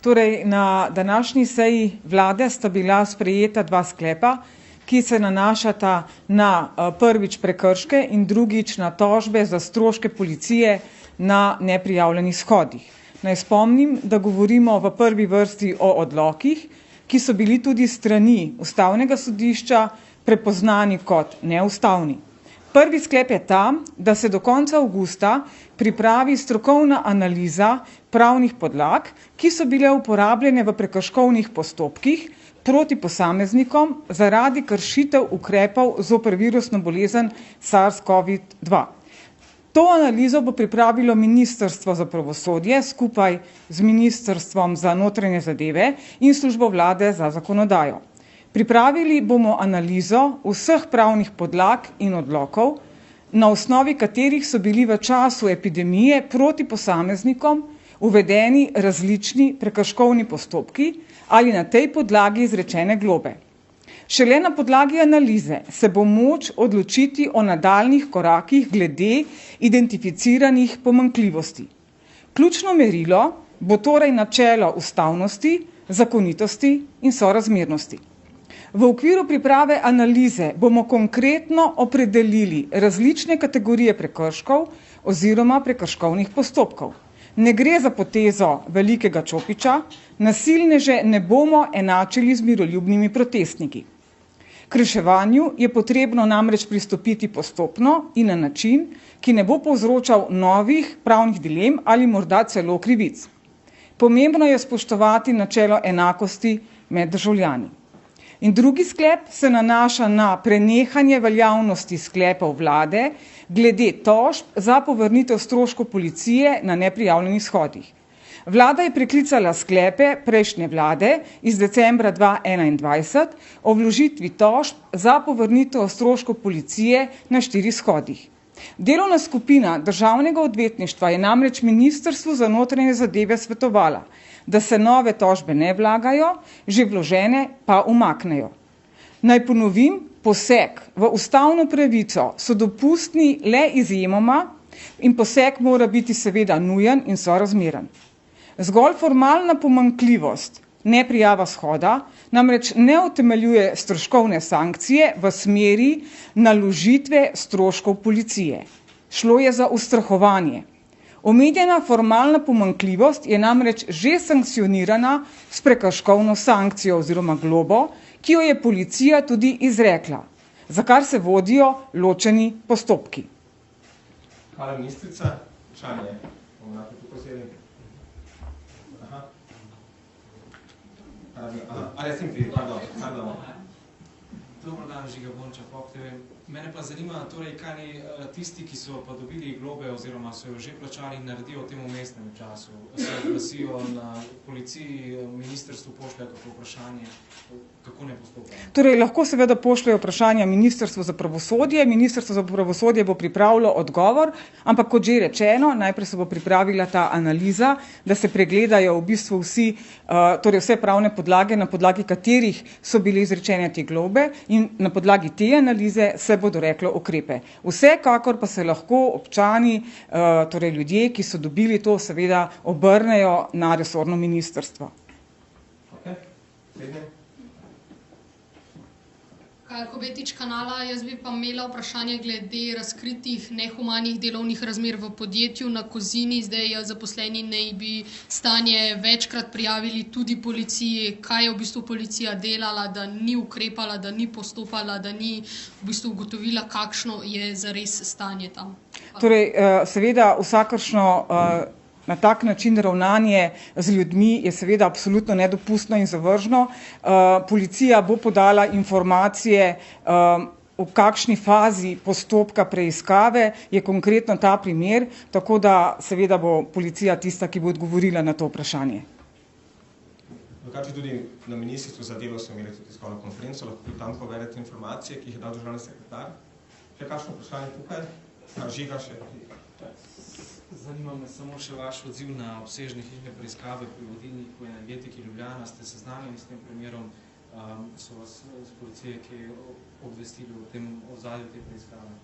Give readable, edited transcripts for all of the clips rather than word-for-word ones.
Torej, na današnji seji vlade sta bila sprejeta dva sklepa, ki se nanašata na prvič prekrške in drugič na tožbe za stroške policije na neprijavljenih shodih. Naj spomnim, da govorimo v prvi vrsti o odlokih, ki so bili tudi strani Ustavnega sodišča prepoznani kot neustavni. Prvi sklep je ta, da se do konca avgusta pripravi strokovna analiza pravnih podlag, ki so bile uporabljene v prekrškovnih postopkih proti posameznikom zaradi kršitev ukrepov zoper virusno bolezen SARS-CoV-2. To analizo bo pripravilo Ministrstvo za pravosodje skupaj z Ministrstvom za notranje zadeve in Službo vlade za zakonodajo. Pripravili bomo analizo vseh pravnih podlag in odlokov, na osnovi katerih so bili v času epidemije proti posameznikom uvedeni različni prekrškovni postopki ali na tej podlagi izrečene globe. Šele na podlagi analize se bo moč odločiti o nadaljnjih korakih glede identificiranih pomanjkljivosti. Ključno merilo bo torej načelo ustavnosti, zakonitosti in sorazmernosti. V okviru priprave analize bomo konkretno opredelili različne kategorije prekrškov oziroma prekrškovnih postopkov. Ne gre za potezo velikega čopiča, nasilneže ne bomo enačili z miroljubnimi protestniki. K reševanju je potrebno namreč pristopiti postopno in na način, ki ne bo povzročal novih pravnih dilem ali morda celo krivic. Pomembno je spoštovati načelo enakosti med državljani. In drugi sklep se nanaša na prenehanje veljavnosti sklepov vlade glede tožb za povrnitev stroškov policije na neprijavljenih shodih. Vlada je preklicala sklepe prejšnje vlade iz decembra 2021 o vložitvi tožb za povrnitev stroškov policije na 4 shodih. Delovna skupina Državnega odvetništva je namreč Ministrstvu za notranje zadeve svetovala, da se nove tožbe ne vlagajo, že vložene pa umaknejo. Naj ponovim, poseg v ustavno pravico so dopustni le izjemoma in poseg mora biti seveda nujen in sorazmeren. Zgolj formalna pomanjkljivost neprijava shoda namreč ne utemeljuje stroškovne sankcije v smeri naložitve stroškov policije. Šlo je za ustrahovanje. Omenjena formalna pomanjkljivost je namreč že sankcionirana s prekrškovno sankcijo oziroma globo, ki jo je policija tudi izrekla, za kar se vodijo ločeni postopki. Hvala, ministrica. Vprašanje. Dobro dan, Žiga Bonča, Pop TV. Mene pa zanima, torej, kaj tisti, ki so pa dobili globe oziroma so jo že plačali, naredijo v tem vmesnem času. Se oglasijo na policiji, ministrstvu pošljajo kako vprašanje, kako ne postopajo? Torej, lahko seveda pošljajo vprašanja Ministrstvu za pravosodje. Ministrstvo za pravosodje bo pripravilo odgovor, ampak kot že rečeno, najprej se bo pripravila ta analiza, da se pregledajo v bistvu vse pravne podlage, na podlagi katerih so bile izrečene te globe in na podlagi te analize se bodo reklo ukrepe. Vsekakor pa se lahko občani, torej ljudje, ki so dobili to, seveda obrnejo na resorno ministrstvo. Kajko Betič kanala, jaz bi pa imela vprašanje glede razkritih nehumanih delovnih razmer v podjetju na Kozini. Zdaj zaposleni naj bi stanje večkrat prijavili tudi policiji. Kaj je v bistvu policija delala, da ni ukrepala, da ni postopala, da ni v bistvu ugotovila, kakšno je zares stanje tam? Torej, seveda vsakršno na tak način ravnanje z ljudmi je seveda absolutno nedopustno in zavržno. Policija bo podala informacije, v kakšni fazi postopka preiskave je konkretno ta primer, tako da seveda bo policija tista, ki bo odgovorila na to vprašanje. Drugače tudi na Ministrstvu za delo so imeli tudi tiskovno konferenco, lahko tudi tam povedete informacije, ki jih je dal državni sekretar. Še kakšno vprašanje tukaj? Žiga še. Zanima me samo še vaš odziv na obsežne hišne preiskave pri vodilniku Energetiki Ljubljana. Ste seznanjeni s tem primerom? So vas z policije, ki je obvestili o tem ozadju te preiskave?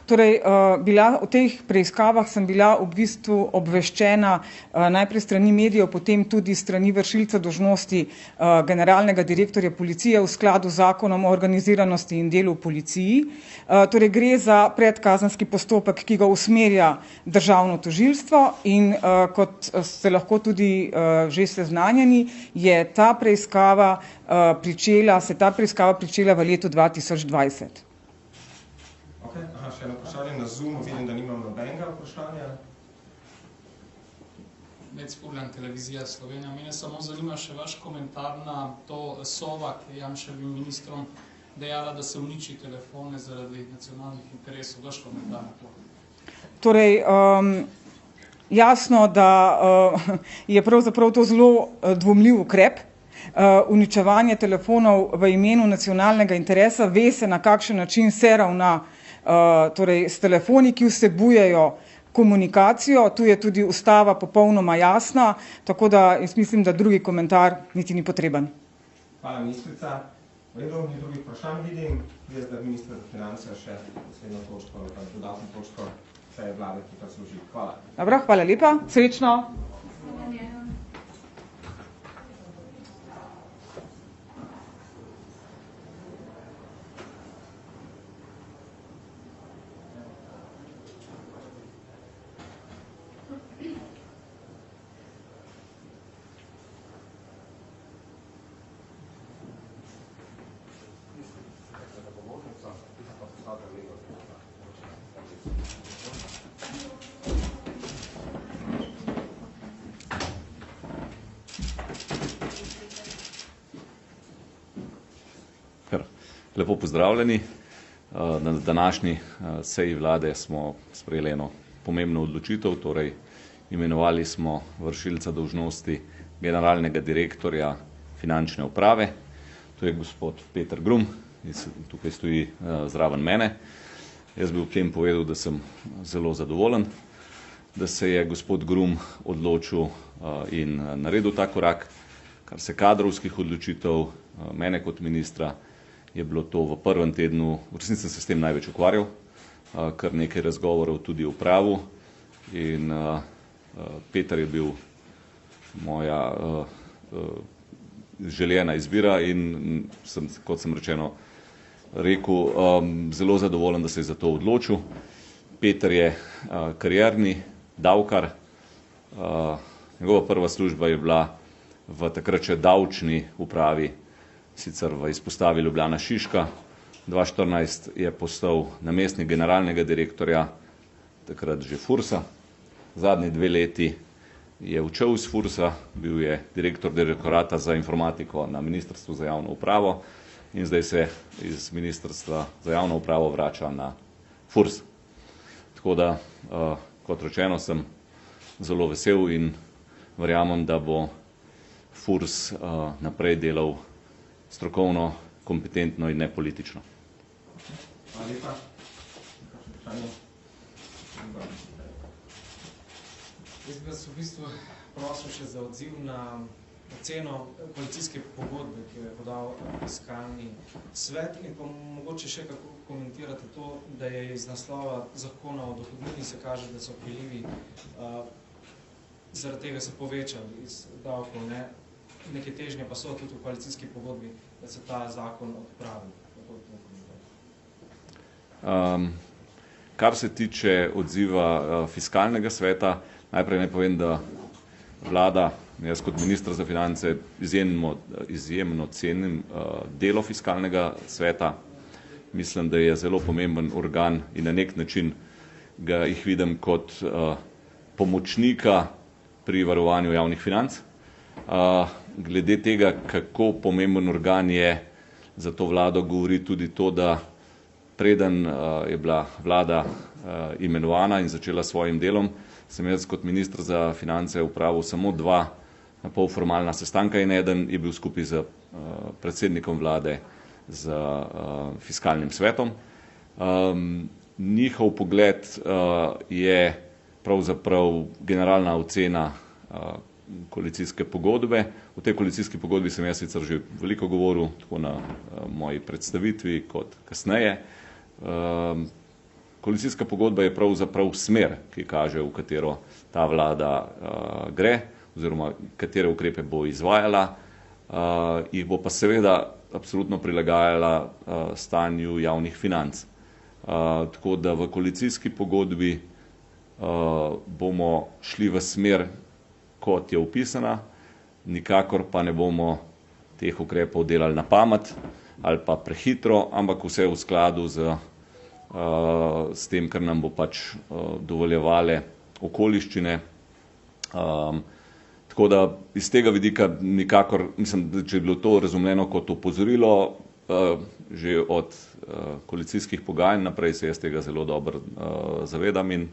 Torej, v teh preiskavah sem bila v bistvu obveščena najprej strani medijev, potem tudi strani vršilca dolžnosti generalnega direktorja policije v skladu z zakonom o organiziranosti in delu v policiji. Torej, gre za predkazenski postopek, ki ga usmerja državno tožilstvo in kot ste lahko tudi že seznanjeni, je ta preiskava pričela v letu 2020. Še eno vprašanje na Zoom, vidim, da nimam nobenega vprašanja. Med Furlan, Televizija Slovenija. Mene samo zanima še vaš komentar na to Sova, ki je Janševim ministrom dejala, da se uniči telefone zaradi nacionalnih interesov. Vaš komentar na to? Torej, jasno, da je pravzaprav to zelo dvomljiv ukrep. Uničevanje telefonov v imenu nacionalnega interesa, ve se, na kakšen način se ravna torej s telefoni, ki vsebujejo komunikacijo, tu je tudi ustava popolnoma jasna, tako da jaz mislim, da drugi komentar niti ni potreben. Hvala, ministrica. V redu, ni drugih vprašanj vidim. Jaz, da minister za finance še naslednjo točko, dodatno točko seje vlade, ki pa služi. Hvala. Dobro, hvala lepa. Srečno. Lepo pozdravljeni. Na današnji seji vlade smo sprejeli eno pomembno odločitev, torej imenovali smo vršilca dolžnosti generalnega direktorja finančne uprave. To je gospod Peter Grum, tukaj stoji zraven mene. Jaz bi ob tem povedal, da sem zelo zadovoljen, da se je gospod Grum odločil in naredil ta korak. Kar se kadrovskih odločitev mene kot ministra, je bilo to v prvem tednu, v resnici sem se s tem največ ukvarjal, kar nekaj razgovorov tudi v pravu in Peter je bil moja željena izbira in sem, kot sem rečeno rekel, zelo zadovoljen, da se je za to odločil. Peter je karierni davkar, njegova prva služba je bila v takrat še davčni upravi, sicer v izpostavi Ljubljana Šiška. 2014 je postal namestnik generalnega direktorja, takrat že Fursa. Zadnji 2 leti je odšel iz Fursa, bil je direktor direktorata za informatiko na Ministrstvu za javno upravo in zdaj se iz Ministrstva za javno upravo vrača na Furs. Tako da, kot rečeno, sem zelo vesel in verjamem, da bo Furs naprej delal strokovno, kompetentno in nepolitično. Hvala lepa. Jaz bi vas v bistvu prosil še za odziv na oceno koalicijske pogodbe, ki jo je podal fiskalni svet in pa mogoče še kako komentirate to, da je iz naslova zakona o dohodnini se kaže, da so prilivi zaradi tega se povečali iz davkov, neke težnje pa so tudi v koalicijski pogodbi, da se ta zakon odpravi. Kar se tiče odziva fiskalnega sveta, najprej naj povem, da vlada, jaz kot minister za finance, izjemno cenim delo fiskalnega sveta. Mislim, da je zelo pomemben organ in na nek način ga jih vidim kot pomočnika pri varovanju javnih financ. Glede tega, kako pomemben organ je za to vlado, govori tudi to, da preden je bila vlada imenovana in začela s svojim delom, sem jaz kot minister za finance opravil samo 2 polformalna sestanka in eden je bil skupaj z predsednikom vlade, z fiskalnim svetom. Njihov pogled je pravzaprav generalna ocena koalicijske pogodbe. V tej koalicijski pogodbi sem jaz sicer že veliko govoril, tako na moji predstavitvi kot kasneje. Koalicijska pogodba je pravzaprav smer, ki kaže, v katero ta vlada gre, oziroma katere ukrepe bo izvajala, jih bo pa seveda absolutno prilagajala stanju javnih financ. Tako da v koalicijski pogodbi bomo šli v smer, kot je opisana, nikakor pa ne bomo teh ukrepov delali na pamet ali pa prehitro, ampak vse v skladu s tem, kar nam bo pač dovoljevale okoliščine. Tako da iz tega vidika nikakor, mislim, da če je bilo to razumljeno kot opozorilo, že od koalicijskih pogajanj naprej se jaz tega zelo dobro zavedam in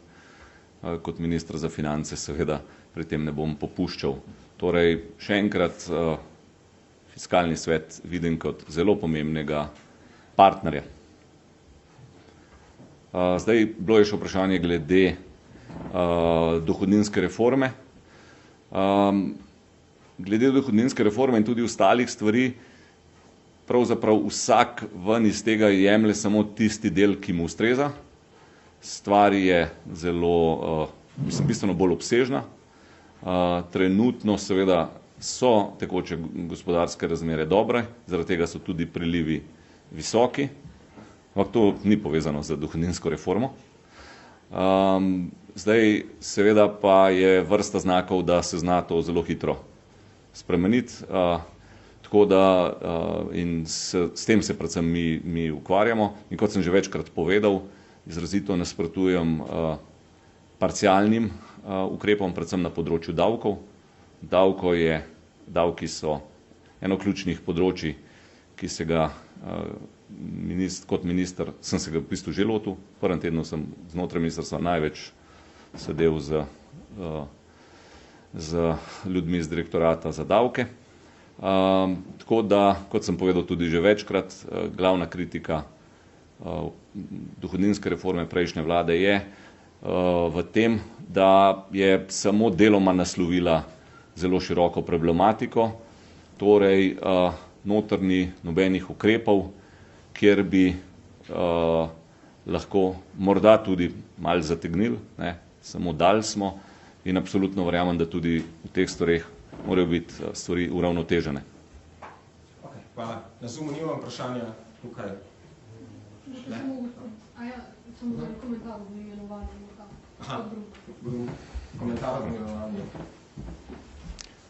kot minister za finance seveda pri tem ne bom popuščal. Torej, še enkrat, Fiskalni svet vidim kot zelo pomembnega partnerja. Zdaj, bilo je še vprašanje glede dohodninske reforme. Glede dohodninske reforme in tudi ostalih stvari, pravzaprav vsak ven iz tega jemlje samo tisti del, ki mu ustreza. Stvar je zelo, bistveno bolj obsežna. Trenutno seveda so tekoče gospodarske razmere dobre, zaradi tega so tudi prilivi visoki, ampak to ni povezano z dohodninsko reformo. Zdaj seveda pa je vrsta znakov, da se zna to zelo hitro spremeniti, tako da in s tem se predvsem mi ukvarjamo in kot sem že večkrat povedal, izrazito nasprotujem parcialnim ukrepom, predvsem na področju davkov. Davki so eno ključnih področij, ki se ga kot minister sem se ga v bistvu že lotil. V prvem tednu sem znotraj ministrstva največ sedel z ljudmi iz direktorata za davke. Tako da, kot sem povedal tudi že večkrat, glavna kritika dohodninske reforme prejšnje vlade je v tem, da je samo deloma naslovila zelo široko problematiko, torej noter ni nobenih ukrepov, kjer bi lahko morda tudi malo zategnili, samo dali smo in absolutno verjamem, da tudi v teh stvareh morajo biti stvari uravnotežene. Hvala. Na Zoomu nimam vprašanja tukaj.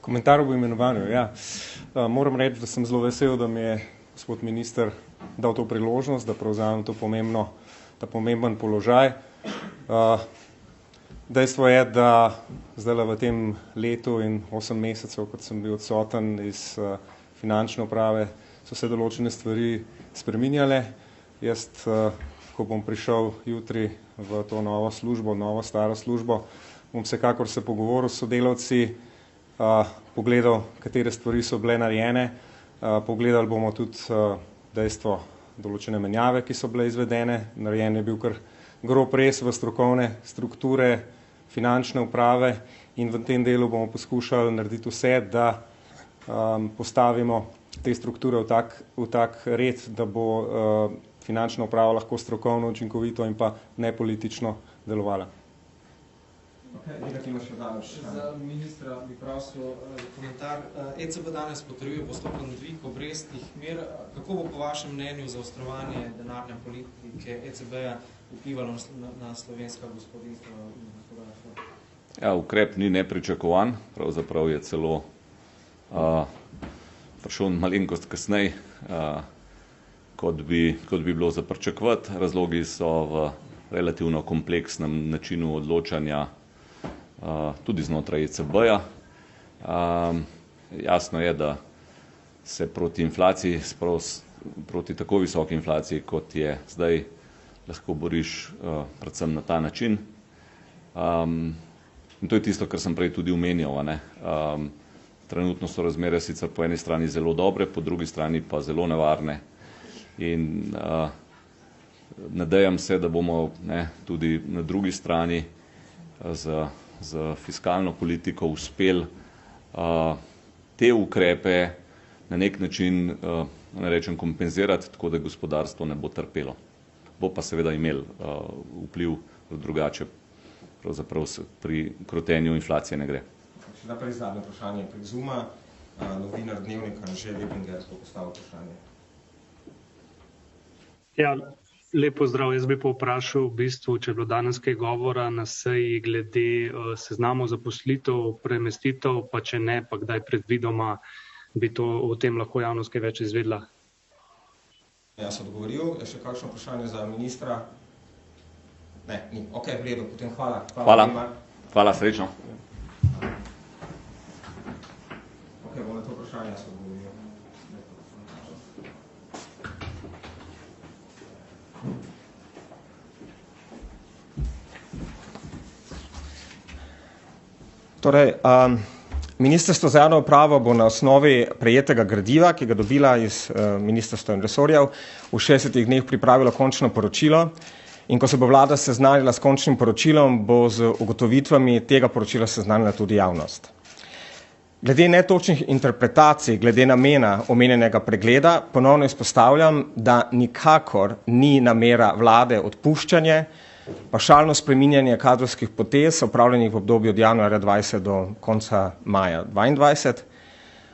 Komentar o imenovanju, ja. Moram reči, da sem zelo vesel, da mi je gospod minister dal to priložnost, da prevzamem ta pomemben položaj. Dejstvo je, da zdaj v tem letu in 8 mesecev, kot sem bil odsoten iz finančne uprave, so se določene stvari spreminjale. Jaz, ko bom prišel jutri v to novo službo, novo staro službo, bom vsekakor se pogovoril s sodelavci, pogledal, katere stvari so bile narejene, pogledali bomo tudi dejstvo določene menjave, ki so bile izvedene. Narejen je bil kar grob res v strokovne strukture finančne uprave in v tem delu bomo poskušali narediti vse, da postavimo te strukture v tak red, da bo finančna uprava lahko strokovno, učinkovito in pa nepolitično delovala. Za ministra bi prosil komentar. ECB danes potrjuje postopen dvig obrestnih mer. Kako bo po vašem mnenju zaostrovanje denarne politike ECB-ja vplivalo na slovenska gospodinstva in gospodarstvo? Ja, ukrep ni nepričakovan, pravzaprav je celo prišel malenkost kasneje, kot bi bilo za pričakovati. Razlogi so v relativno kompleksnem načinu odločanja tudi znotraj ECB-ja. Jasno je, da se proti inflaciji, proti tako visoki inflaciji, kot je zdaj, lahko boriš predvsem na ta način. In to je tisto, kar sem prej tudi omenjal. Trenutno so razmere sicer po eni strani zelo dobre, po drugi strani pa zelo nevarne. In nadejam se, da bomo tudi na drugi strani z fiskalno politiko uspeli te ukrepe na nek način, ne rečem, kompenzirati, tako da gospodarstvo ne bo trpelo. bo pa seveda imel vpliv drugače, pravzaprav pri krotenju inflacije ne gre. Še naprej zadnje vprašanje prek Zooma. Novinar Dnevnika Anže Lebinger bo postavil vprašanje. Ja, lep pozdrav. Jaz bi pa vprašal v bistvu, če je bilo danes kaj govora na seji glede seznamov zaposlitev, premestitev, pa če ne, pa kdaj predvidoma bi to o tem lahko javnost kaj več izvedla. Jaz sem odgovoril. Je še kakšno vprašanje za ministra? Ne, ni. Ok, v redu, potem hvala. Hvala, srečno. Ok, bom na to vprašanje jaz odgovoril. Torej, Ministrstvo za javno upravo bo na osnovi prejetega gradiva, ki ga dobila iz ministrstva in resorjev, v 60 dneh pripravilo končno poročilo in ko se bo vlada seznanila s končnim poročilom, bo z ugotovitvami tega poročila seznanila tudi javnost. Glede netočnih interpretacij, glede namena omenjenega pregleda, ponovno izpostavljam, da nikakor ni namera vlade odpuščanje, pavšalno spreminjanje kadrovskih potez, opravljenih v obdobju od januarja 2020 do konca maja 2022,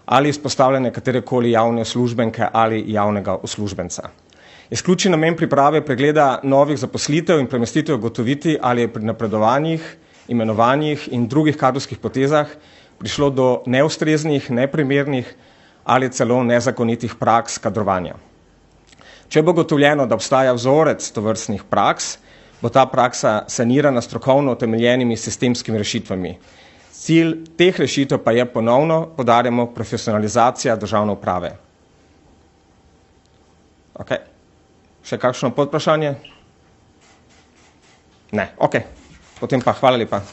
ali izpostavljanje katerekoli javne uslužbenke ali javnega uslužbenca. Izključni namen priprave pregleda novih zaposlitev in premestitev ugotoviti, ali je pri napredovanjih, imenovanjih in drugih kadrovskih potezah prišlo do neustreznih, neprimernih ali celo nezakonitih praks kadrovanja. Če bo ugotovljeno, da obstaja vzorec tovrstnih praks, bo ta praksa sanirana strokovno utemeljenimi sistemskimi rešitvami. Cilj teh rešitev pa je ponovno, poudarjamo, profesionalizacija državne uprave. Ok. Še kakšno podvprašanje? Ne. Ok. Potem pa hvala lepa.